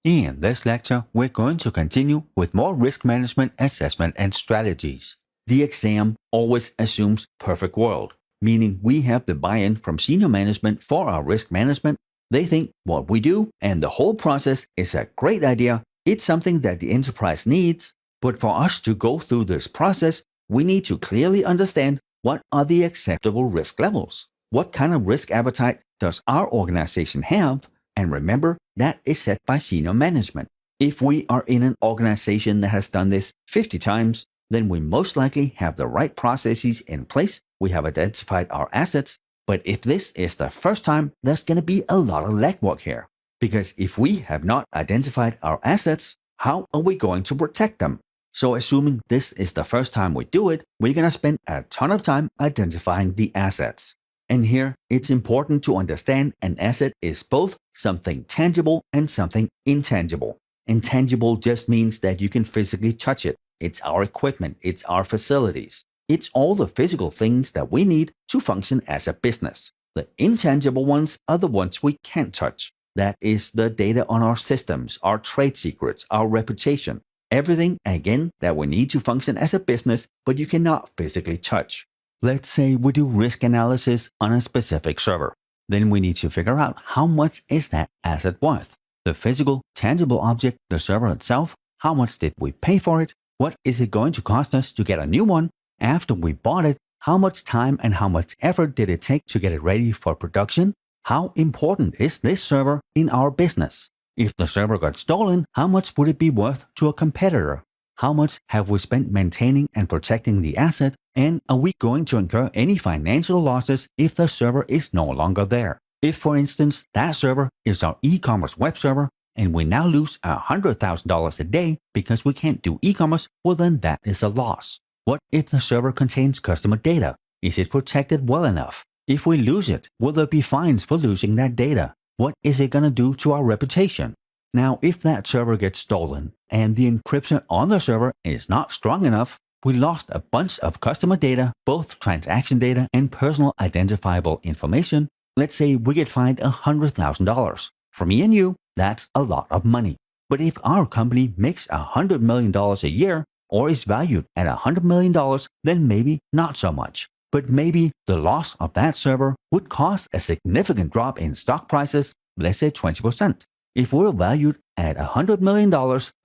In this lecture, we're going to continue with more risk management assessment and strategies. The exam always assumes perfect world, meaning we have the buy-in from senior management for our risk management. They think what we do and the whole process is a great idea. It's something that the enterprise needs. But for us to go through this process, we need to clearly understand what are the acceptable risk levels. What kind of risk appetite does our organization have? And remember, that is set by senior management. If we are in an organization that has done this 50 times, then we most likely have the right processes in place. We have identified our assets. But if this is the first time, there's going to be a lot of legwork here. Because if we have not identified our assets, how are we going to protect them? So assuming this is the first time we do it, we're going to spend a ton of time identifying the assets. And here, it's important to understand an asset is both something tangible and something intangible. Intangible just means that you can physically touch it. It's our equipment, it's our facilities. It's all the physical things that we need to function as a business. The intangible ones are the ones we can't touch. That is the data on our systems, our trade secrets, our reputation. Everything, again, that we need to function as a business, but you cannot physically touch. Let's say we do risk analysis on a specific server. Then we need to figure out how much is that asset worth. The physical, tangible object, the server itself, how much did we pay for it? What is it going to cost us to get a new one? After we bought it, how much time and how much effort did it take to get it ready for production? How important is this server in our business? If the server got stolen, how much would it be worth to a competitor? How much have we spent maintaining and protecting the asset? And are we going to incur any financial losses if the server is no longer there? If, for instance, that server is our e-commerce web server and we now lose $100,000 a day because we can't do e-commerce, well then that is a loss. What if the server contains customer data? Is it protected well enough? If we lose it, will there be fines for losing that data? What is it going to do to our reputation? Now, if that server gets stolen and the encryption on the server is not strong enough, we lost a bunch of customer data, both transaction data and personal identifiable information. Let's say we get fined $100,000. For me and you, that's a lot of money. But if our company makes $100 million a year or is valued at $100 million, then maybe not so much. But maybe the loss of that server would cause a significant drop in stock prices, let's say 20%. If we're valued at $100 million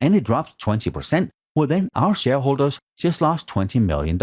and it drops 20%, well then our shareholders just lost $20 million.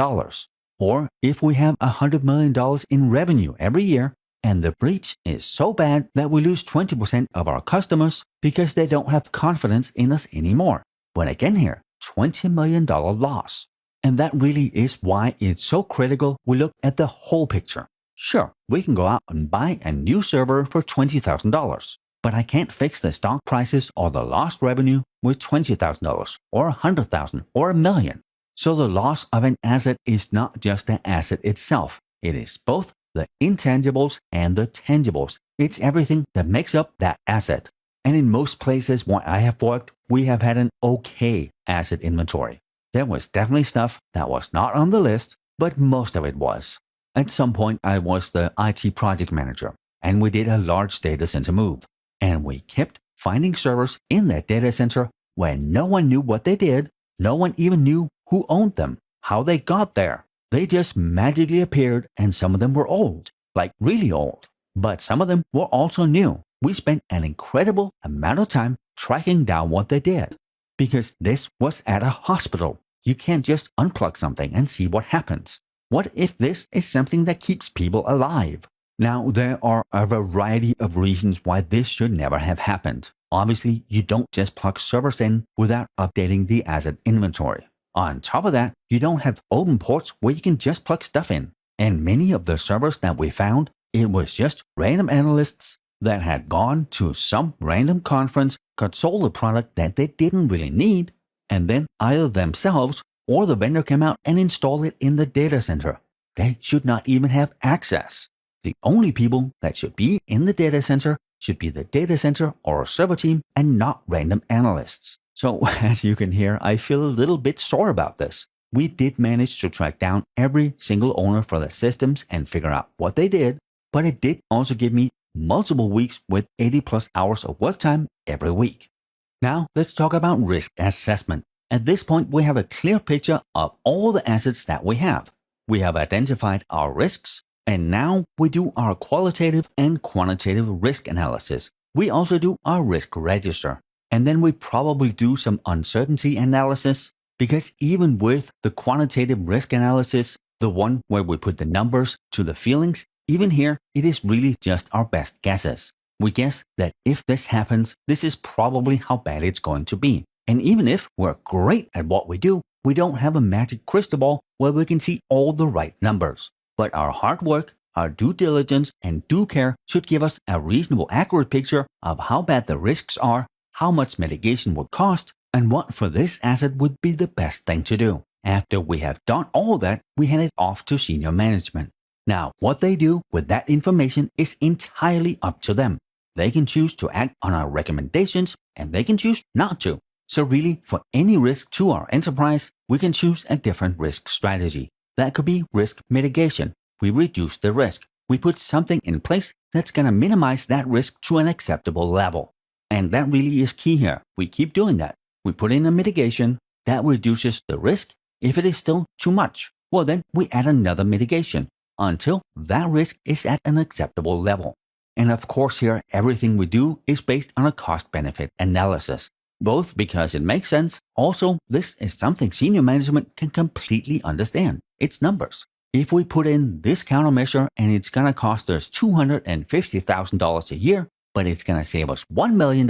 Or if we have $100 million in revenue every year and the breach is so bad that we lose 20% of our customers because they don't have confidence in us anymore. But again here, $20 million loss. And that really is why it's so critical we look at the whole picture. Sure, we can go out and buy a new server for $20,000. But I can't fix the stock prices or the lost revenue with $20,000 or $100,000 or $1 million. So the loss of an asset is not just the asset itself. It is both the intangibles and the tangibles. It's everything that makes up that asset. And in most places where I have worked, we have had an okay asset inventory. There was definitely stuff that was not on the list, but most of it was. At some point, I was the IT project manager, and we did a large data center move. And we kept finding servers in that data center where no one knew what they did. No one even knew who owned them, how they got there. They just magically appeared, and some of them were old, like really old. But some of them were also new. We spent an incredible amount of time tracking down what they did. Because this was at a hospital. You can't just unplug something and see what happens. What if this is something that keeps people alive? Now, there are a variety of reasons why this should never have happened. Obviously, you don't just plug servers in without updating the asset inventory. On top of that, you don't have open ports where you can just plug stuff in. And many of the servers that we found, it was just random analysts that had gone to some random conference, got sold a product that they didn't really need, and then either themselves or the vendor came out and installed it in the data center. They should not even have access. The only people that should be in the data center should be the data center or server team and not random analysts. So as you can hear, I feel a little bit sore about this. We did manage to track down every single owner for the systems and figure out what they did, but it did also give me multiple weeks with 80 plus hours of work time every week. Now, let's talk about risk assessment. At this point, we have a clear picture of all the assets that we have. We have identified our risks, and now we do our qualitative and quantitative risk analysis. We also do our risk register. And then we probably do some uncertainty analysis, because even with the quantitative risk analysis, the one where we put the numbers to the feelings, even here, it is really just our best guesses. We guess that if this happens, this is probably how bad it's going to be. And even if we're great at what we do, we don't have a magic crystal ball where we can see all the right numbers. But our hard work, our due diligence, and due care should give us a reasonable accurate picture of how bad the risks are, how much mitigation would cost, and what for this asset would be the best thing to do. After we have done all that, we hand it off to senior management. Now, what they do with that information is entirely up to them. They can choose to act on our recommendations, and they can choose not to. So really, for any risk to our enterprise, we can choose a different risk strategy. That could be risk mitigation. We reduce the risk. We put something in place that's going to minimize that risk to an acceptable level. And that really is key here. We keep doing that. We put in a mitigation that reduces the risk. If it is still too much, well then we add another mitigation until that risk is at an acceptable level. And of course here, everything we do is based on a cost-benefit analysis. Both because it makes sense, also this is something senior management can completely understand. It's numbers. If we put in this countermeasure and it's going to cost us $250,000 a year, but it's going to save us $1 million,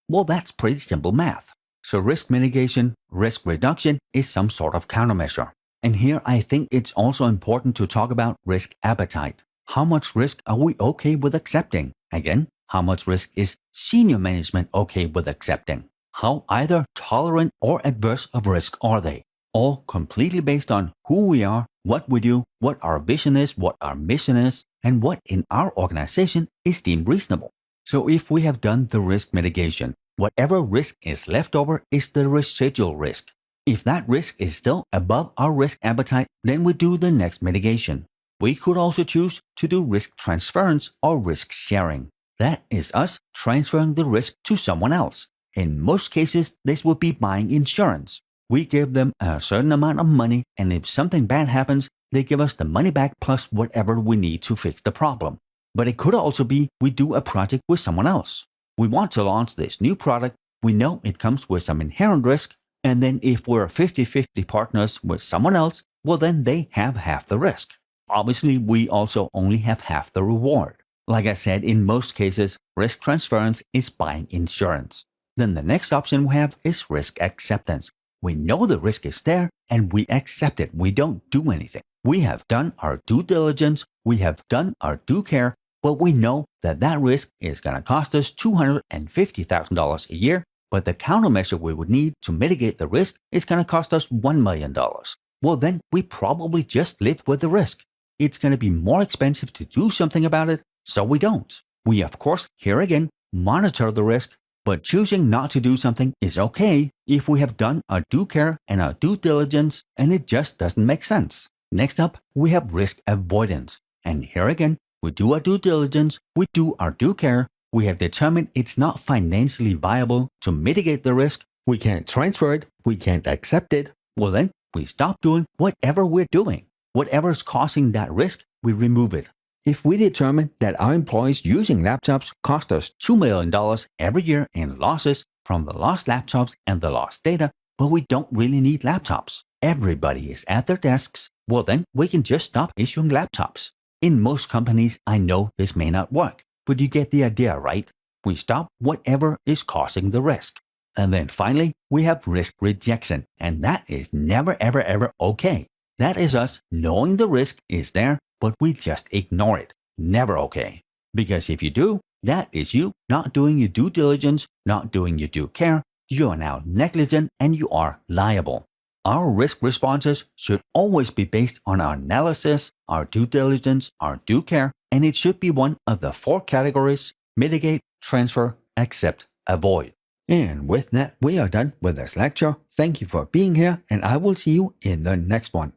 well that's pretty simple math. So risk mitigation, risk reduction is some sort of countermeasure. And here I think it's also important to talk about risk appetite. How much risk are we okay with accepting? Again, how much risk is senior management okay with accepting? How either tolerant or adverse of risk are they? All completely based on who we are, what we do, what our vision is, what our mission is, and what in our organization is deemed reasonable. So if we have done the risk mitigation, whatever risk is left over is the residual risk. If that risk is still above our risk appetite, then we do the next mitigation. We could also choose to do risk transference or risk sharing. That is us transferring the risk to someone else. In most cases, this would be buying insurance. We give them a certain amount of money, and if something bad happens, they give us the money back plus whatever we need to fix the problem. But it could also be we do a project with someone else. We want to launch this new product. We know it comes with some inherent risk, and then if we're 50-50 partners with someone else, well then they have half the risk. Obviously, we also only have half the reward. Like I said, in most cases, risk transference is buying insurance. Then the next option we have is risk acceptance. We know the risk is there and we accept it. We don't do anything. We have done our due diligence. We have done our due care, but we know that that risk is going to cost us $250,000 a year, but the countermeasure we would need to mitigate the risk is going to cost us $1 million. Well, then we probably just live with the risk. It's going to be more expensive to do something about it, so we don't. We, of course, here again, monitor the risk, but choosing not to do something is okay if we have done our due care and our due diligence and it just doesn't make sense. Next up, we have risk avoidance. And here again, we do our due diligence, we do our due care, we have determined it's not financially viable to mitigate the risk, we can't transfer it, we can't accept it, well then, we stop doing whatever we're doing. Whatever's causing that risk, we remove it. If we determine that our employees using laptops cost us $2 million every year in losses from the lost laptops and the lost data, but we don't really need laptops, everybody is at their desks, well then we can just stop issuing laptops. In most companies, I know this may not work, but you get the idea, right? We stop whatever is causing the risk. And then finally, we have risk rejection, and that is never ever ever okay. That is us knowing the risk is there, but we just ignore it. Never okay. Because if you do, that is you not doing your due diligence, not doing your due care. You are now negligent and you are liable. Our risk responses should always be based on our analysis, our due diligence, our due care, and it should be one of the 4 categories: mitigate, transfer, accept, avoid. And with that, we are done with this lecture. Thank you for being here, and I will see you in the next one.